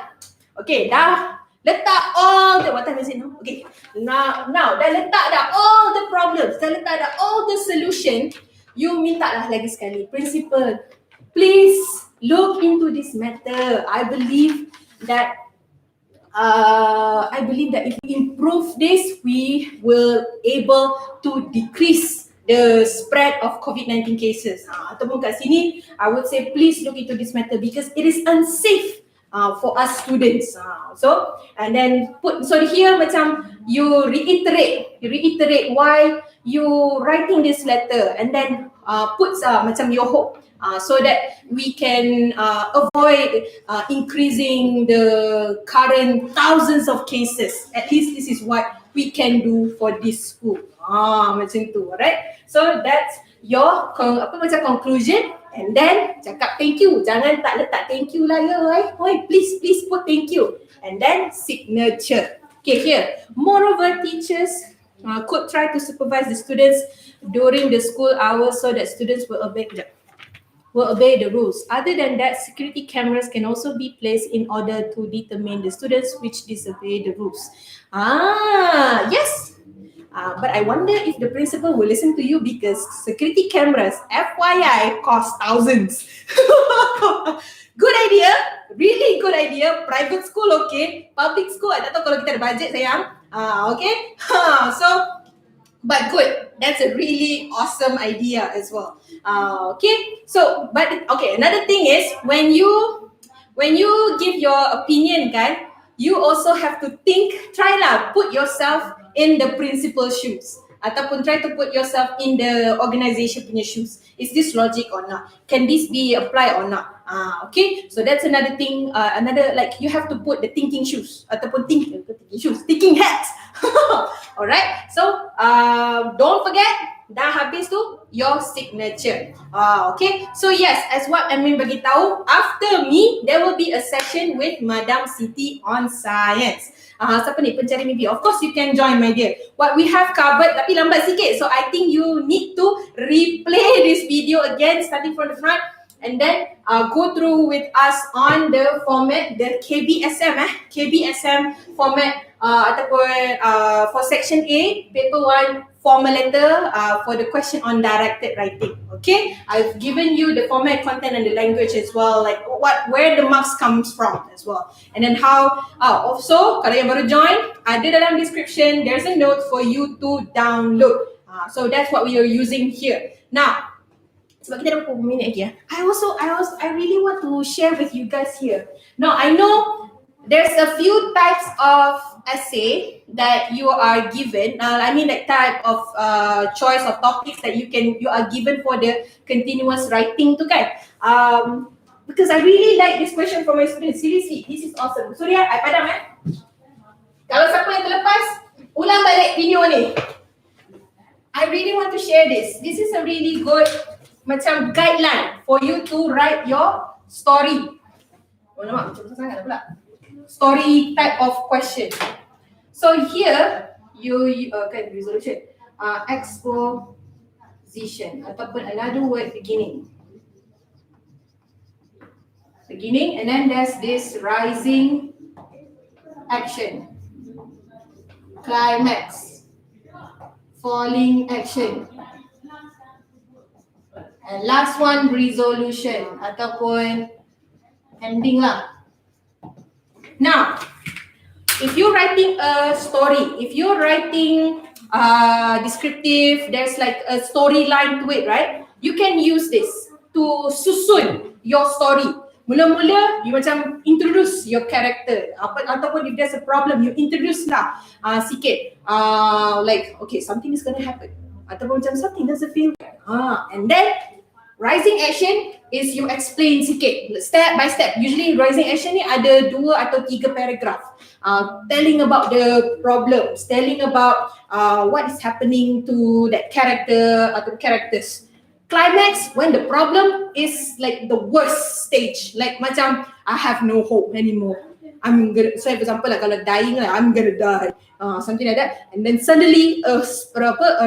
Okay, dah letak all the, what time is it now? Okay, now dah letak dah all the problems, dah letak dah all the solution. You minta lah lagi sekali, principal, please look into this matter. I believe that if we improve this, we will able to decrease the spread of COVID-19 cases. Ataupun kat sini, I would say please look into this matter because it is unsafe for us students. So, and then here macam you reiterate why you writing this letter and then put macam your hope so that we can avoid increasing the current thousands of cases. At least this is what we can do for this school. Macam tu, alright? So that's your conclusion. And then cakap thank you. Jangan tak letak thank you lah ya. Please put thank you. And then signature. Okay, here. Moreover, teachers could try to supervise the students during the school hours so that students will obey the rules. Other than that, security cameras can also be placed in order to determine the students which disobey the rules. Yes. But I wonder if the principal will listen to you because security cameras, FYI, cost thousands. Good idea, really good idea. Private school okay, public school I tak tahu kalau kita ada budget sayang. Okay, but good. That's a really awesome idea as well. Okay, so another thing is when you give your opinion kan, you also have to put yourself in the principal's shoes ataupun try to put yourself in the organization punya shoes. Is this logic or not? Can this be applied or not? Okay, so that's another thing. Another like you have to put the thinking shoes ataupun thinking hats. Alright, so don't forget dah habis tu your signature. Okay, so yes, as what Amin bagi tahu, after me there will be a session with Madam Siti on science. Siapa ni pencari mimpi? Of course you can join my dear. What we have covered tapi lambat sikit, so I think you need to replay this video again starting from the front and then go through with us on the format, the KBSM format ataupun for section A, paper 1 formal letter for the question on directed writing. Okay, I've given you the format, content and the language as well, like where the marks comes from as well, and then how. Also, kalau yang baru join, ada dalam description there's a note for you to download. So that's what we are using here. Now, sebab kita ada beberapa minit lagi I really want to share with you guys here. Now, I know there's a few types of essay that you are given. I mean like type of choice of topics that you are given for the continuous writing tu kan. Because I really like this question from my students. Seriously, this is awesome. Surya, I padam Kalau siapa yang terlepas, ulang balik video ni. I really want to share this. This is a really good macam guideline for you to write your story. Oh, nampak macam sangat pula. Story type of question. So here you kan resolution, exposition ataupun another word beginning. Beginning, and then there's this rising action, climax, falling action, and last one resolution ataupun ending lah. Now, if you're writing a story, if you're writing descriptive, there's like a storyline to it, right? You can use this to susun your story. Mula-mula, you macam introduce your character. Ataupun if there's a problem, you introduce lah sikit. Like, okay, something is gonna happen. Ataupun macam something doesn't feel right. And then, rising action is you explain sikit, step by step. Usually, rising action ni ada 2 atau 3 paragraph. Telling about the problems, telling about what is happening to that character atau characters. Climax, when the problem is like the worst stage, like macam I have no hope anymore. I'm gonna, so for example, like kalau dying, like I'm gonna die, something like that. And then suddenly a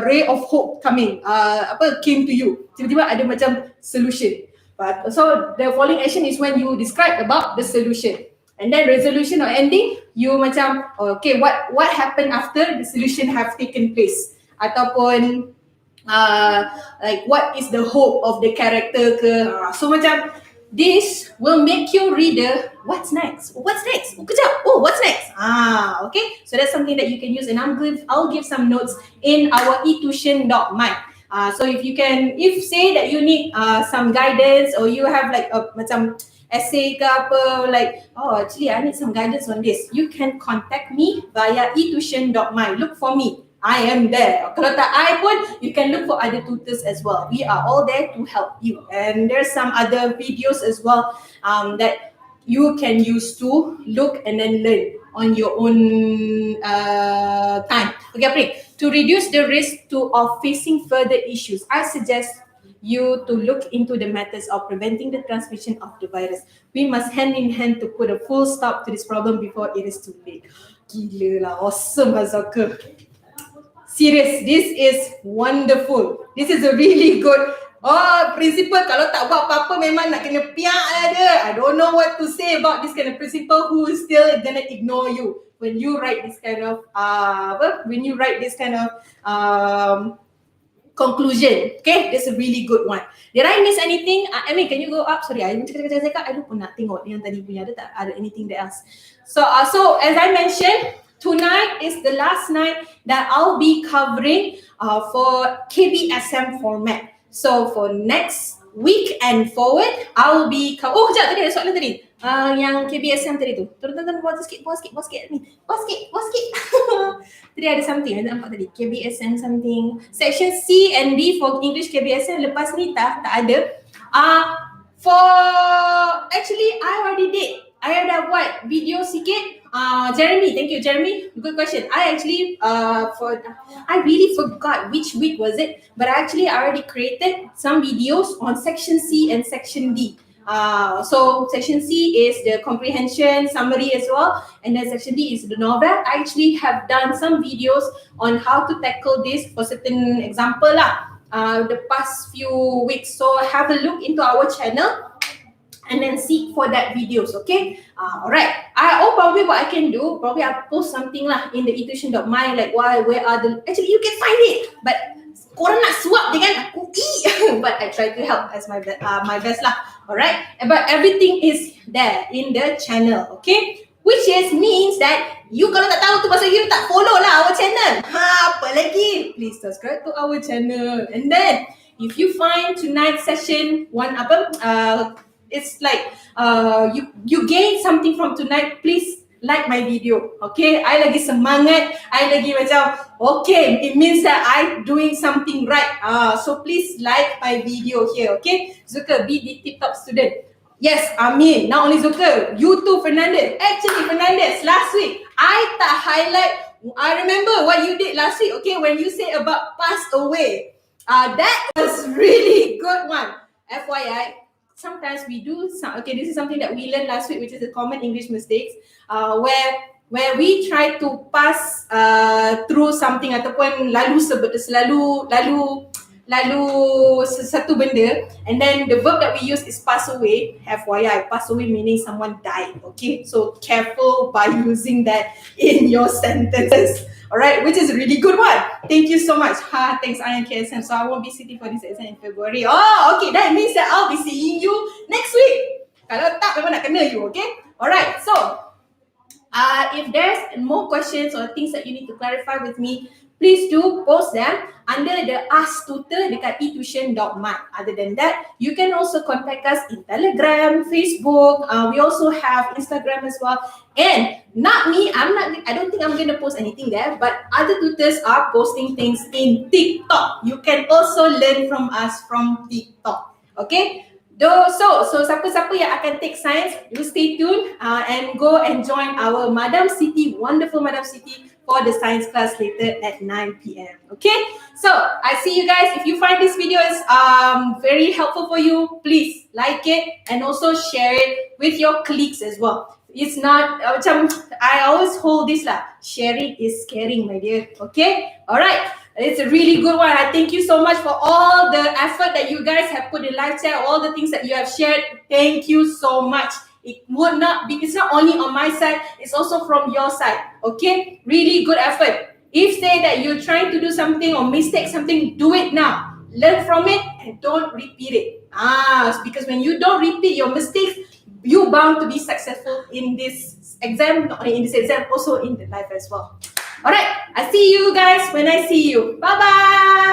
ray of hope came to you. Tiba-tiba ada macam solution. But so the following action is when you describe about the solution. And then resolution or ending, you macam okay, what happened after the solution have taken place, ataupun like what is the hope of the character ke. So macam this will make your reader, what's next? What's next? Oh, kejap. Oh, what's next? Okay. So that's something that you can use, and I'll give some notes in our eTuisyen.my. So if say that you need some guidance, or you have like a macam essay ke apa, like, oh actually I need some guidance on this, you can contact me via eTuisyen.my. Look for me. I am there. Kalau tak I pun, you can look for other tutors as well. We are all there to help you. And there's some other videos as well that you can use to look and then learn on your own time. Okay, Apri, to reduce the risk of facing further issues, I suggest you to look into the methods of preventing the transmission of the virus. We must hand in hand to put a full stop to this problem before it is too late. Gila lah, awesome Azaka. Serious, this is wonderful. This is a really good principal. Kalau tak buat apa-apa memang nak kena piak lah dia. I don't know what to say about this kind of principal who is still gonna ignore you when you write this kind of conclusion. Okay, that's a really good one. Did I miss anything? Amy, can you go up? Sorry, I cakap I lupa nak tengok yang tadi punya, ada anything else. So as I mentioned, tonight is the last night that I'll be covering for KBSM format. So for next week and forward, I'll be kejap, tadi ada soalan tadi. Yang KBSM tadi tu. Turun buat sikit ni. Buat sikit. Tadi ada something, ada nampak tadi. KBSM something. Section C and D for English KBSM lepas ni tak ada. Actually I already did. I dah buat video sikit. Jeremy, thank you Jeremy. Good question. I actually I really forgot which week was it, but I already created some videos on section C and section D. So section C is the comprehension summary as well, and then section D is the novel. I actually have done some videos on how to tackle this for certain example lah, the past few weeks. So have a look into our channel and then seek for that videos, okay? Alright. Probably what I can do, probably I'll post something lah in the eTuisyen.my, like where are the, actually you can find it, but korang nak suap dengan aku but I try to help as my best lah, alright? But everything is there in the channel, okay? Which means that you kalau tak tahu tu pasal you tak follow lah our channel. Apa lagi? Please subscribe to our channel. And then, if you find tonight's session it's like you gain something from tonight, please like my video, okay? I lagi semangat, I lagi macam okay, it means that I doing something right. So please like my video here, okay? Zuka, be the tip-top student. Yes, Amin. Not only Zuka, you too, Fernandez. Actually, Fernandez, last week I tak highlight I remember what you did last week, okay, when you said about passed away. That was really good one. FYI, sometimes we do okay, this is something that we learned last week, which is the common English mistakes, where we try to pass through something ataupun lalu satu benda, and then the verb that we use is pass away. FYI, pass away meaning someone died, okay? So careful by using that in your sentences. Alright, which is a really good one. Thank you so much. Thanks Ian KSM. So I won't be sitting for this exam in February. Oh, okay, that means that I'll be seeing you next week. Kalau tak, memang nak kena you, okay? Alright, so if there's more questions or things that you need to clarify with me, please do post them under the Ask Tutor dekat eTuisyen.mat. Other than that, you can also contact us in Telegram, Facebook. We also have Instagram as well. And not me, I don't think I'm going to post anything there, but other tutors are posting things in TikTok. You can also learn from us from TikTok. Okay? So siapa-siapa yang akan take science, you stay tuned and go and join our Madam Siti, wonderful Madam Siti, for the science class later at 9 p.m. Okay? So I see you guys. If you find this video is very helpful for you, please like it and also share it with your colleagues as well. It's not macam I always hold this lah. Sharing is caring, my dear. Okay? Alright. It's a really good one. I thank you so much for all the effort that you guys have put in live chat, all the things that you have shared. Thank you so much. It would not be, it's not only on my side, it's also from your side. Okay? Really good effort. If say that you're trying to do something or mistake something, do it now. Learn from it and don't repeat it. Because when you don't repeat your mistakes, you're bound to be successful in this exam, not only in this exam, also in the life as well. Alright, I see you guys when I see you. Bye-bye!